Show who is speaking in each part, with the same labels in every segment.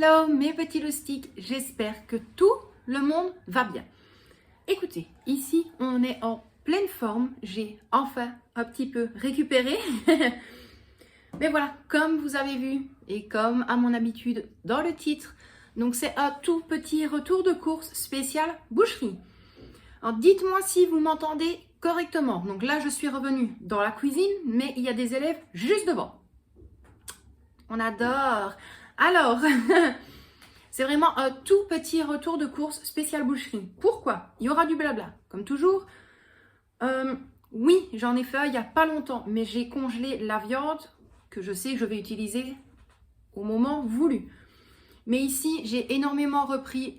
Speaker 1: Hello mes petits loustiques, j'espère que tout le monde va bien. Écoutez, ici on est en pleine forme, j'ai enfin un petit peu récupéré. Mais voilà, comme vous avez vu et comme à mon habitude dans le titre, donc c'est un tout petit retour de course spécial boucherie. Alors dites-moi si vous m'entendez correctement. Donc là je suis revenue dans la cuisine, mais il y a des élèves juste devant. On adore. Alors, c'est vraiment un tout petit retour de course spécial boucherie. Pourquoi? Il y aura du blabla, comme toujours. Oui, j'en ai fait il n'y a pas longtemps, mais j'ai congelé la viande que je sais que je vais utiliser au moment voulu. Mais ici, j'ai énormément repris,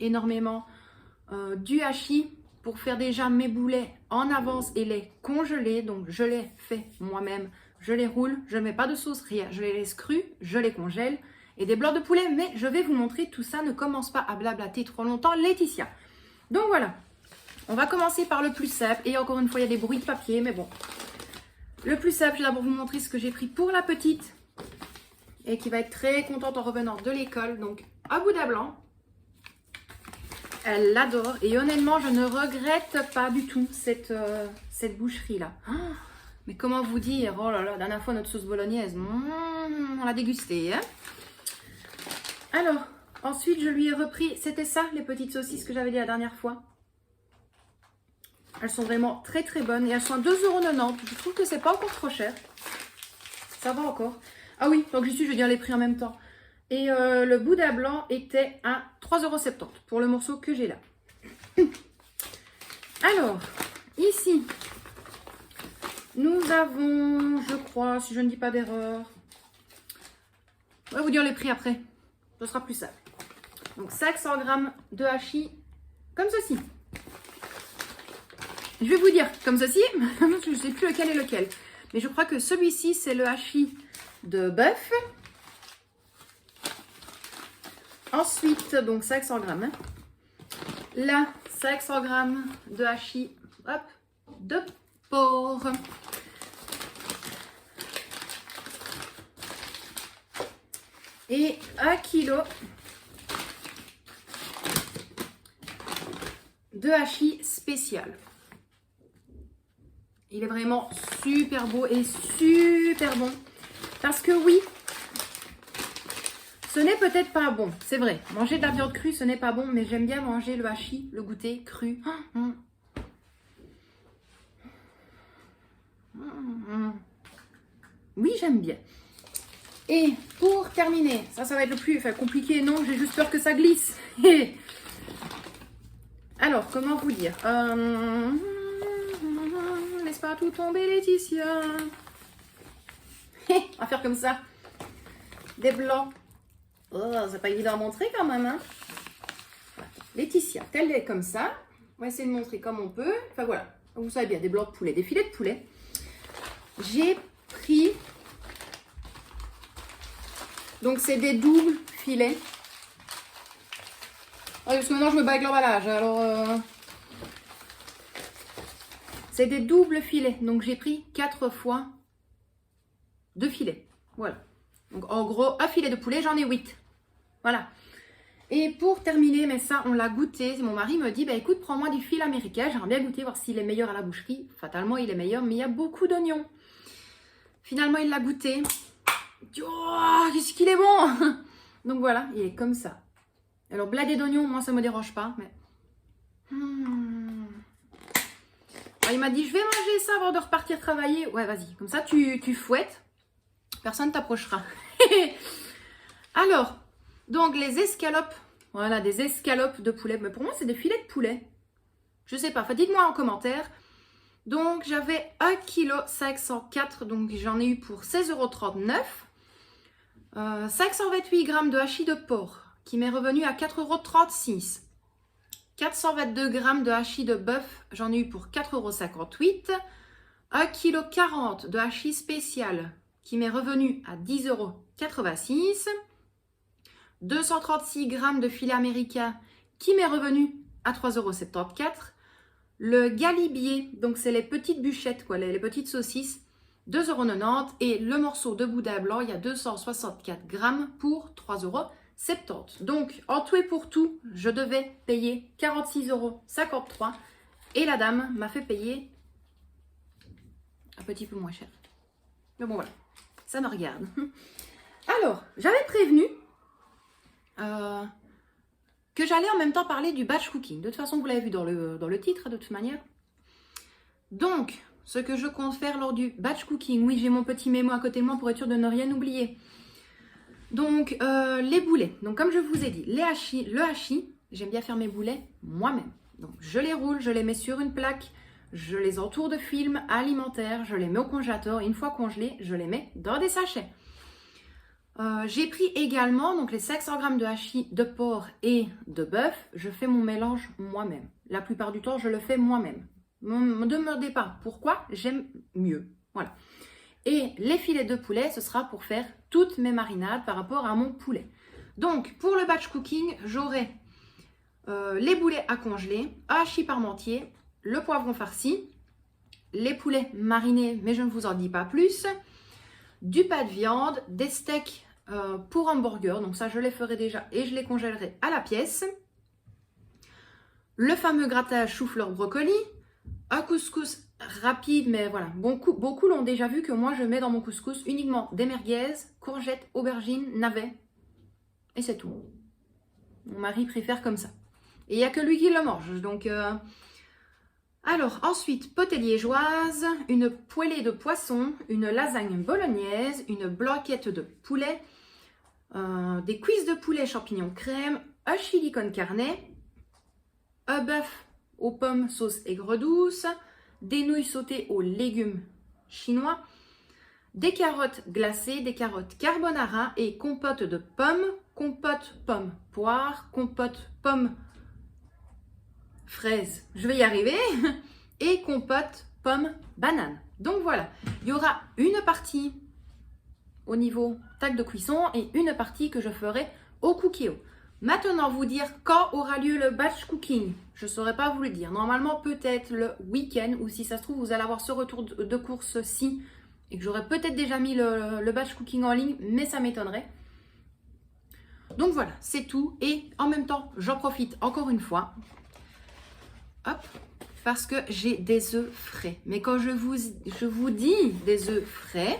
Speaker 1: du hachis pour faire déjà mes boulets en avance et les congeler. Donc, je les fais moi-même. Je les roule, je ne mets pas de sauce, rien. Je les laisse crus, je les congèle. Et des blancs de poulet, mais je vais vous montrer tout ça. Ne commence pas à blablater trop longtemps, Laetitia. Donc voilà, on va commencer par le plus simple. Et encore une fois, il y a des bruits de papier, mais bon. Le plus simple, je vais d'abord vous montrer ce que j'ai pris pour la petite. Et qui va être très contente en revenant de l'école. Donc, un boudin blanc. Elle l'adore. Et honnêtement, je ne regrette pas du tout cette boucherie-là. Oh, mais comment vous dire? Oh là là, la dernière fois, notre sauce bolognaise, on l'a dégustée. Hein? Alors, ensuite, je lui ai repris, c'était ça, les petites saucisses que j'avais dit la dernière fois. Elles sont vraiment très très bonnes et elles sont à 2,90 €. Je trouve que c'est pas encore trop cher. Ça va encore. Ah oui, donc j'y suis, je vais dire les prix en même temps. Et le boudin blanc était à 3,70 € pour le morceau que j'ai là. Alors, ici, nous avons, je crois, si je ne dis pas d'erreur, je vais vous dire les prix après. Ce sera plus simple. Donc 500 g de hachis comme ceci. Je vais vous dire comme ceci, je ne sais plus lequel est lequel. Mais je crois que celui-ci, c'est le hachis de bœuf. Ensuite, donc 500 g. Hein. Là, 500 g de hachis hop, de porc. Et 1 kg de hachis spécial. Il est vraiment super beau et super bon. Parce que oui, ce n'est peut-être pas bon, c'est vrai. Manger de la viande crue, ce n'est pas bon, mais j'aime bien manger le hachis, le goûter cru. Oui, j'aime bien. Et pour terminer, ça va être le plus compliqué, non, j'ai juste peur que ça glisse. Alors, comment vous dire laisse pas tout tomber, Laetitia. On va faire comme ça. Des blancs. Oh, c'est pas évident à montrer quand même. Hein. Laetitia, telle est comme ça. On va essayer de montrer comme on peut. Enfin voilà, vous savez bien, des blancs de poulet, des filets de poulet. J'ai pris... Donc, c'est des doubles filets. Ouais, parce que maintenant, je me bats avec l'emballage. Alors, c'est des doubles filets. Donc, j'ai pris 4 fois 2 filets. Voilà. Donc, en gros, un filet de poulet, j'en ai 8. Voilà. Et pour terminer, mais ça, on l'a goûté. Mon mari me dit, bah, écoute, prends-moi du fil américain. J'aimerais bien goûter, voir s'il est meilleur à la boucherie. Fatalement, il est meilleur, mais il y a beaucoup d'oignons. Finalement, il l'a goûté. Oh, qu'est-ce qu'il est bon! Donc voilà, il est comme ça. Alors, bladé d'oignons, moi, ça ne me dérange pas. Mais... Alors, il m'a dit, je vais manger ça avant de repartir travailler. Ouais, vas-y. Comme ça, tu fouettes. Personne ne t'approchera. Alors, donc, les escalopes. Voilà, des escalopes de poulet. Mais pour moi, c'est des filets de poulet. Je sais pas. Enfin, dites-moi en commentaire. Donc, j'avais 1,504 kg. Donc, j'en ai eu pour 16,39 €. 528 g de hachis de porc qui m'est revenu à 4,36 €. 422 g de hachis de bœuf, j'en ai eu pour 4,58 €. 1,40 kg de hachis spécial qui m'est revenu à 10,86 €. 236 g de filet américain qui m'est revenu à 3,74 €. Le galibier, donc c'est les petites bûchettes, quoi, les petites saucisses, 2,90 € et le morceau de boudin blanc, il y a 264 g pour 3,50 €. €46,70. Donc, en tout et pour tout, je devais payer 46,53 € et la dame m'a fait payer un petit peu moins cher. Mais bon, voilà, ça me regarde. Alors, j'avais prévenu que j'allais en même temps parler du batch cooking. De toute façon, vous l'avez vu dans le titre, de toute manière. Donc, ce que je compte faire lors du batch cooking, oui, j'ai mon petit mémo à côté de moi pour être sûr de ne rien oublier. Donc, les boulets. Donc, comme je vous ai dit, le hachis, j'aime bien faire mes boulets moi-même. Donc, je les roule, je les mets sur une plaque, je les entoure de film alimentaire, je les mets au congélateur. Une fois congelés, je les mets dans des sachets. J'ai pris également donc les 500 g de hachis de porc et de bœuf. Je fais mon mélange moi-même. La plupart du temps, je le fais moi-même. Ne me demandez pas pourquoi, j'aime mieux. Voilà. Et les filets de poulet, ce sera pour faire toutes mes marinades par rapport à mon poulet. Donc, pour le batch cooking, j'aurai les boulets à congeler, hachis parmentier, le poivron farci, les poulets marinés, mais je ne vous en dis pas plus, du pas de viande, des steaks pour hamburger, donc ça je les ferai déjà et je les congèlerai à la pièce, le fameux grattage chou-fleur brocoli, un couscous rapide, mais voilà, beaucoup l'ont déjà vu que moi je mets dans mon couscous uniquement des merguez, courgettes, aubergines, navets, et c'est tout. Mon mari préfère comme ça. Et il n'y a que lui qui le mange, donc... Alors, ensuite, potée liégeoise, une poêlée de poisson, une lasagne bolognaise, une blanquette de poulet, des cuisses de poulet champignons crème, un chili con carne, un bœuf aux pommes sauce aigre douce, des nouilles sautées aux légumes chinois, des carottes glacées, des carottes carbonara et compote de pommes, compote pomme poire, compote pomme fraise, je vais y arriver, et compote pomme banane. Donc voilà, il y aura une partie au niveau tac de cuisson et une partie que je ferai au cookéo. Maintenant, vous dire quand aura lieu le batch cooking, je ne saurais pas vous le dire. Normalement, peut-être le week-end, ou si ça se trouve, vous allez avoir ce retour de course-ci et que j'aurais peut-être déjà mis le batch cooking en ligne, mais ça m'étonnerait. Donc voilà, c'est tout. Et en même temps, j'en profite encore une fois. Hop, parce que j'ai des œufs frais. Mais quand je vous dis des œufs frais,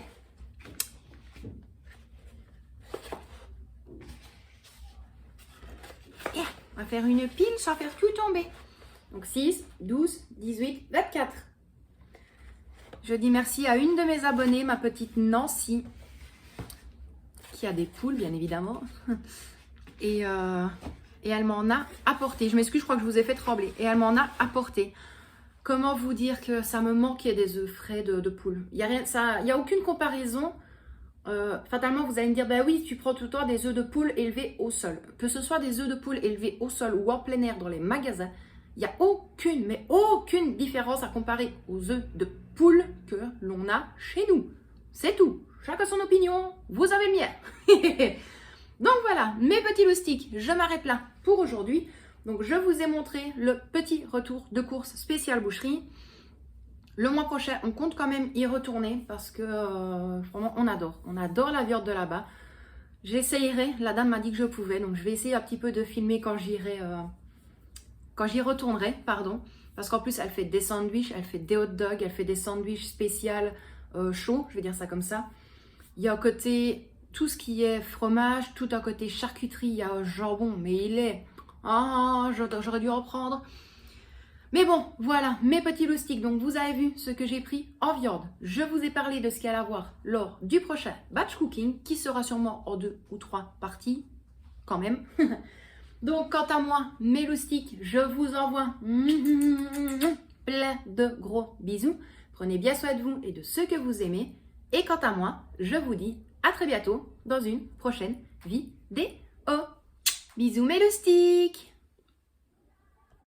Speaker 1: on va faire une pile sans faire tout tomber. Donc 6, 12, 18, 24. Je dis merci à une de mes abonnées, ma petite Nancy, qui a des poules, bien évidemment. Et elle m'en a apporté. Je m'excuse, je crois que je vous ai fait trembler. Et elle m'en a apporté. Comment vous dire que ça me manquait des œufs frais de poule. Il n'y a aucune comparaison. Fatalement, vous allez me dire, bah oui, tu prends tout le temps des œufs de poule élevés au sol. Que ce soit des œufs de poule élevés au sol ou en plein air dans les magasins, il n'y a aucune, mais aucune différence à comparer aux œufs de poule que l'on a chez nous. C'est tout. Chacun son opinion, vous avez le mien. Donc voilà, mes petits loustiques, je m'arrête là pour aujourd'hui. Donc je vous ai montré le petit retour de course spéciale boucherie. Le mois prochain, on compte quand même y retourner parce que vraiment on adore la viande de là-bas. J'essayerai, la dame m'a dit que je pouvais, donc je vais essayer un petit peu de filmer quand j'y retournerai, pardon. Parce qu'en plus elle fait des sandwichs, elle fait des hot dogs, elle fait des sandwichs spéciaux chauds, je vais dire ça comme ça. Il y a un côté... Tout ce qui est fromage, tout un côté charcuterie, il y a un jambon, mais il est... Ah, j'aurais dû en prendre. Mais bon, voilà, mes petits loustiques. Donc, vous avez vu ce que j'ai pris en viande. Je vous ai parlé de ce qu'il y a à voir lors du prochain batch cooking, qui sera sûrement en 2 ou 3 parties, quand même. Donc, quant à moi, mes loustiques, je vous envoie plein de gros bisous. Prenez bien soin de vous et de ceux que vous aimez. Et quant à moi, je vous dis à très bientôt dans une prochaine vidéo. Bisous mes loustiques!